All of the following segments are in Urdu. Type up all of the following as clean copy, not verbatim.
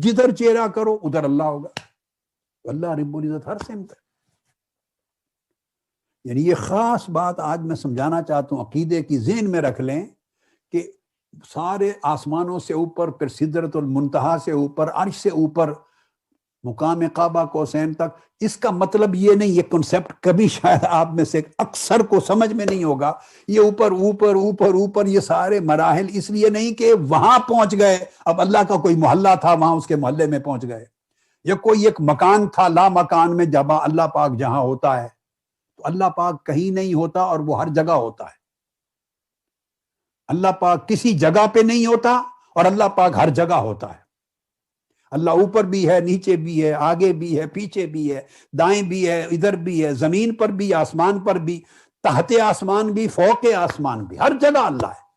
جدھر چہرہ کرو ادھر اللہ ہوگا. اللہ رب العزت ہر سمت ہے. یعنی یہ خاص بات آج میں سمجھانا چاہتا ہوں، عقیدے کی ذہن میں رکھ لیں کہ سارے آسمانوں سے اوپر، پھر سدرۃ المنتہا سے اوپر، عرش سے اوپر، مقام قابہ قوسین تک. اس کا مطلب یہ نہیں، یہ کنسپٹ کبھی شاید آپ میں سے اکثر کو سمجھ میں نہیں ہوگا. یہ اوپر اوپر اوپر اوپر یہ سارے مراحل اس لیے نہیں کہ وہاں پہنچ گئے، اب اللہ کا کوئی محلہ تھا وہاں اس کے محلے میں پہنچ گئے، یا کوئی ایک مکان تھا لا مکان میں جب اللہ پاک جہاں ہوتا ہے. تو اللہ پاک کہیں نہیں ہوتا اور وہ ہر جگہ ہوتا ہے. اللہ پاک کسی جگہ پہ نہیں ہوتا اور اللہ پاک ہر جگہ ہوتا ہے. اللہ اوپر بھی ہے، نیچے بھی ہے، آگے بھی ہے، پیچھے بھی ہے، دائیں بھی ہے، ادھر بھی ہے، زمین پر بھی، آسمان پر بھی، تحت آسمان بھی، فوق آسمان بھی، ہر جگہ اللہ ہے.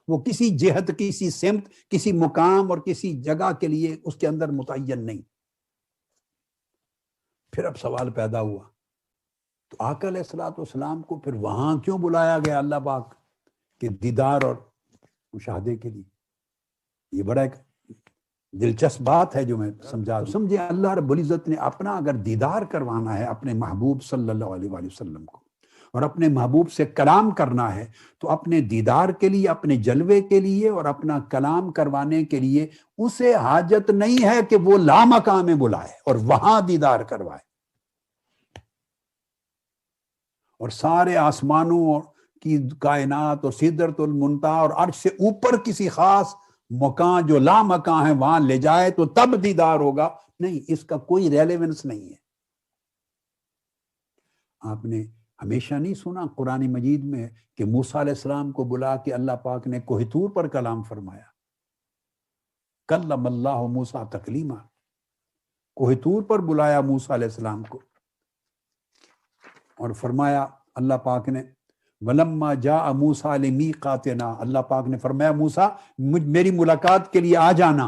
وہ کسی جہت، کسی سمت، کسی مقام اور کسی جگہ کے لیے اس کے اندر متعین نہیں. پھر اب سوال پیدا ہوا، تو آقا علیہ الصلوۃ والسلام کو پھر وہاں کیوں بلایا گیا اللہ پاک کہ دیدار اور مشاہدے کے لیے؟ یہ بڑا ایک دلچسپ بات ہے جو میں سمجھے. اللہ رب العزت نے اپنا اگر دیدار کروانا ہے اپنے محبوب صلی اللہ علیہ وآلہ وسلم کو، اور اپنے محبوب سے کلام کرنا ہے، تو اپنے دیدار کے لیے، اپنے جلوے کے لیے اور اپنا کلام کروانے کے لیے اسے حاجت نہیں ہے کہ وہ لامکان میں بلائے اور وہاں دیدار کروائے. اور سارے آسمانوں کی کائنات اور سدرۃ المنتہا اور عرش سے اوپر کسی خاص مکان جو لا مکان ہے وہاں لے جائے تو تب دیدار ہوگا. نہیں، اس کا کوئی ریلیونس نہیں ہے. آپ نے ہمیشہ نہیں سنا قرآن مجید میں کہ موسیٰ علیہ السلام کو بلا کے اللہ پاک نے کوہ طور پر کلام فرمایا؟ کلم اللہ موسیٰ تکلیما. کوہ طور پر بلایا موسیٰ علیہ السلام کو اور فرمایا اللہ پاک نے وَلَمَّا جَاءَ مُوسَىٰ لِمِيقَاتِنَا، اللہ پاک نے فرمایا موسیٰ میری ملاقات کے لیے آ جانا،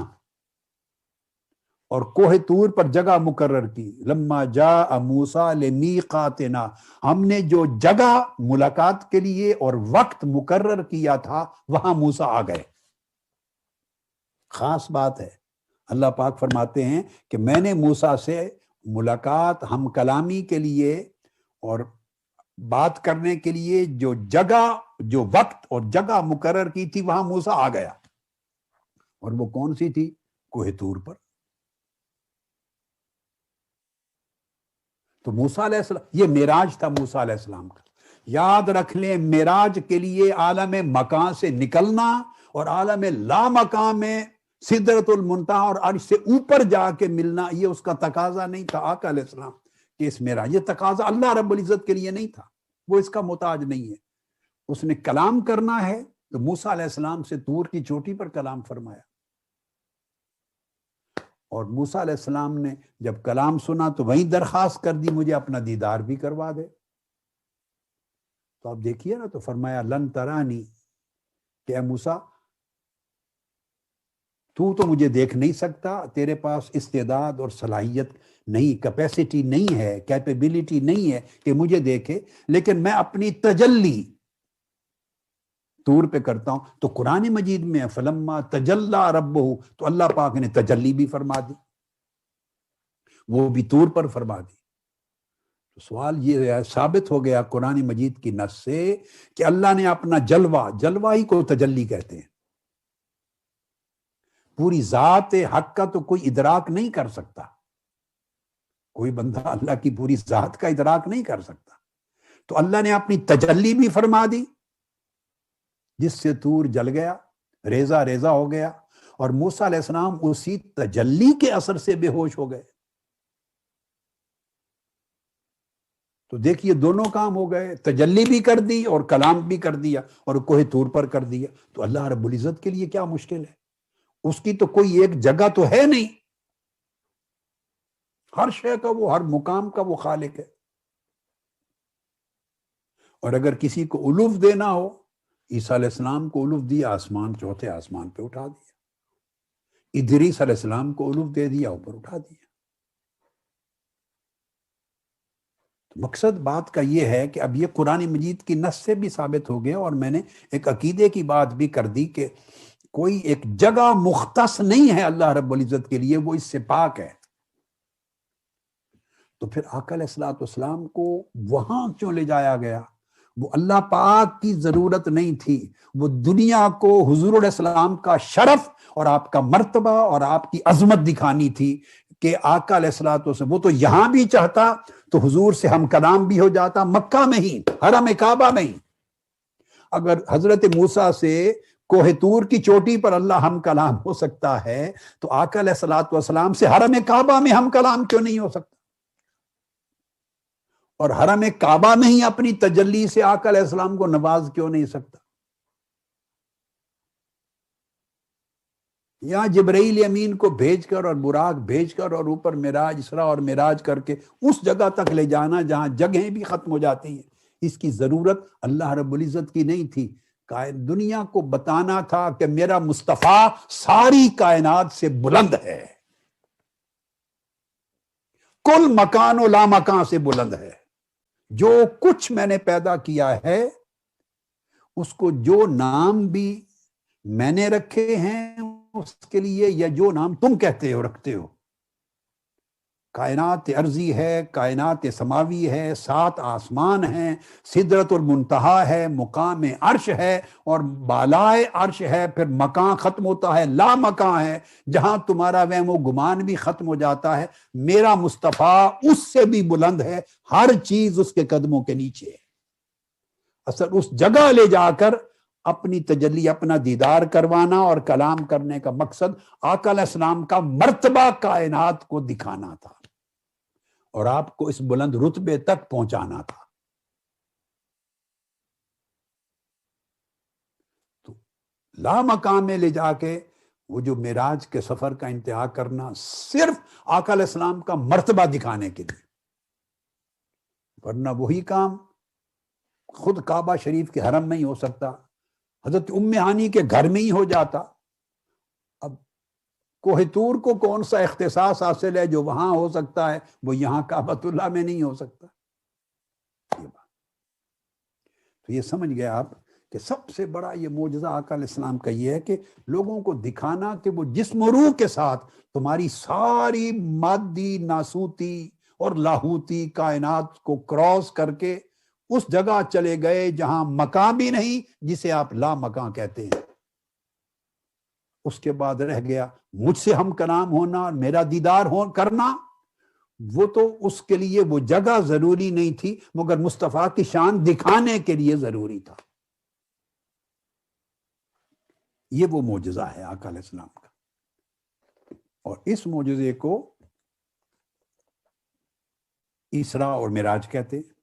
اور کوہ طور پر جگہ مقرر کی. لَمَّا جَاءَ مُوسَىٰ لِمِيقَاتِنَا، ہم نے جو جگہ ملاقات کے لیے اور وقت مقرر کیا تھا وہاں موسیٰ آ گئے. خاص بات ہے. اللہ پاک فرماتے ہیں کہ میں نے موسیٰ سے ملاقات، ہم کلامی کے لیے اور بات کرنے کے لیے جو جگہ، جو وقت اور جگہ مقرر کی تھی وہاں موسیٰ آ گیا. اور وہ کون سی تھی؟ کوہ طور پر. تو موسیٰ علیہ السلام، یہ معراج تھا موسیٰ علیہ السلام کا. یاد رکھ لیں، معراج کے لیے عالم مکان سے نکلنا اور عالم لا مکان میں سدرۃ المنتہا اور عرش سے اوپر جا کے ملنا، یہ اس کا تقاضا نہیں تھا آقا علیہ السلام کہ اس معراج. یہ تقاضا اللہ رب العزت کے لیے نہیں تھا، وہ اس کا محتاج نہیں ہے. اس نے کلام کرنا ہے تو موسیٰ علیہ السلام سے طور کی چوٹی پر کلام فرمایا. اور موسیٰ علیہ السلام نے جب کلام سنا تو وہیں درخواست کر دی مجھے اپنا دیدار بھی کروا دے. تو آپ دیکھیے نا، تو فرمایا لن ترانی، کہ اے موسیٰ تو مجھے دیکھ نہیں سکتا، تیرے پاس استعداد اور صلاحیت نہیں، کیپیسٹی نہیں ہے، کیپیبلٹی نہیں ہے کہ مجھے دیکھے، لیکن میں اپنی تجلی طور پہ کرتا ہوں. تو قرآن مجید میں فلما تجلی ربہ، تو اللہ پاک نے تجلی بھی فرما دی، وہ بھی طور پر فرما دی. تو سوال یہ ہے، ثابت ہو گیا قرآن مجید کی نص سے کہ اللہ نے اپنا جلوہ ہی کو تجلی کہتے ہیں. پوری ذات حق کا تو کوئی ادراک نہیں کر سکتا، کوئی بندہ اللہ کی پوری ذات کا ادراک نہیں کر سکتا. تو اللہ نے اپنی تجلی بھی فرما دی، جس سے طور جل گیا، ریزہ ریزہ ہو گیا، اور موسیٰ علیہ السلام اسی تجلی کے اثر سے بے ہوش ہو گئے. تو دیکھیے دونوں کام ہو گئے، تجلی بھی کر دی اور کلام بھی کر دیا اور کوہ طور پر کر دیا. تو اللہ رب العزت کے لیے کیا مشکل ہے؟ اس کی تو کوئی ایک جگہ تو ہے نہیں، ہر شے کا وہ، ہر مقام کا وہ خالق ہے. اور اگر کسی کو علوف دینا ہو، عیسیٰ علیہ السلام کو علوف دیا، آسمان، چوتھے آسمان پہ اٹھا دیا. ادریس علیہ السلام کو علوف دے دیا، اوپر اٹھا دیا. مقصد بات کا یہ ہے کہ اب یہ قرآن مجید کی نص سے بھی ثابت ہو گیا، اور میں نے ایک عقیدے کی بات بھی کر دی کہ کوئی ایک جگہ مختص نہیں ہے اللہ رب العزت کے لیے، وہ اس سے پاک ہے۔ تو پھر آقا علیہ الصلوۃ والسلام کو وہاں کیوں لے جایا گیا؟ وہ اللہ پاک کی ضرورت نہیں تھی، وہ دنیا کو حضور علیہ السلام کا شرف اور آپ کا مرتبہ اور آپ کی عظمت دکھانی تھی کہ آقا علیہ الصلوۃ والسلام، وہ تو یہاں بھی چاہتا تو حضور سے ہم کلام بھی ہو جاتا، مکہ میں ہی، حرم کعبہ میں ہی۔ اگر حضرت موسیٰ سے کوہ طور کی چوٹی پر اللہ ہم کلام ہو سکتا ہے تو آقا علیہ الصلوۃ والسلام سے حرم کعبہ میں ہم کلام کیوں نہیں ہو سکتا؟ اور حرم کعبہ میں ہی اپنی تجلی سے آقا علیہ السلام کو نواز کیوں نہیں سکتا؟ یہاں جبرائیل امین کو بھیج کر اور براق بھیج کر اور اوپر معراج، اسراء اور معراج کر کے اس جگہ تک لے جانا جہاں جگہیں بھی ختم ہو جاتی ہیں، اس کی ضرورت اللہ رب العزت کی نہیں تھی۔ دنیا کو بتانا تھا کہ میرا مصطفیٰ ساری کائنات سے بلند ہے، کل مکان و لا مکان سے بلند ہے۔ جو کچھ میں نے پیدا کیا ہے اس کو جو نام بھی میں نے رکھے ہیں اس کے لیے، یا جو نام تم کہتے ہو رکھتے ہو، کائنات ارضی ہے، کائنات سماوی ہے، 7 آسمان ہیں، سدرۃ المنتہا ہے، مقام عرش ہے، اور بالائے عرش ہے، پھر مکان ختم ہوتا ہے، لا مکان ہے جہاں تمہارا وہم و گمان بھی ختم ہو جاتا ہے۔ میرا مصطفیٰ اس سے بھی بلند ہے، ہر چیز اس کے قدموں کے نیچے ہے۔ اصل اس جگہ لے جا کر اپنی تجلی، اپنا دیدار کروانا اور کلام کرنے کا مقصد آقا علیہ السلام کا مرتبہ کائنات کو دکھانا تھا اور آپ کو اس بلند رتبے تک پہنچانا تھا۔ تو لا مقام میں لے جا کے وہ جو معراج کے سفر کا انتہا کرنا صرف آقا علیہ السلام کا مرتبہ دکھانے کے لیے، ورنہ وہی کام خود کعبہ شریف کے حرم میں ہی ہو سکتا، حضرت ام ہانی کے گھر میں ہی ہو جاتا۔ اب کوہ طور کو کون سا اختصاص حاصل ہے جو وہاں ہو سکتا ہے وہ یہاں کعبۃ اللہ میں نہیں ہو سکتا؟ یہ بات تو یہ سمجھ گئے آپ کہ سب سے بڑا یہ معجزہ آقا علیہ السلام کا یہ ہے کہ لوگوں کو دکھانا کہ وہ جسم و روح کے ساتھ تمہاری ساری مادی، ناسوتی اور لاہوتی کائنات کو کراس کر کے اس جگہ چلے گئے جہاں مکان بھی نہیں، جسے آپ لا مکان کہتے ہیں۔ اس کے بعد رہ گیا مجھ سے ہم کلام ہونا اور میرا دیدار کرنا، وہ تو اس کے لیے وہ جگہ ضروری نہیں تھی، مگر مصطفیٰ کی شان دکھانے کے لیے ضروری تھا۔ یہ وہ معجزہ ہے آقا علیہ السلام کا، اور اس معجزے کو اسراء اور معراج کہتے ہیں۔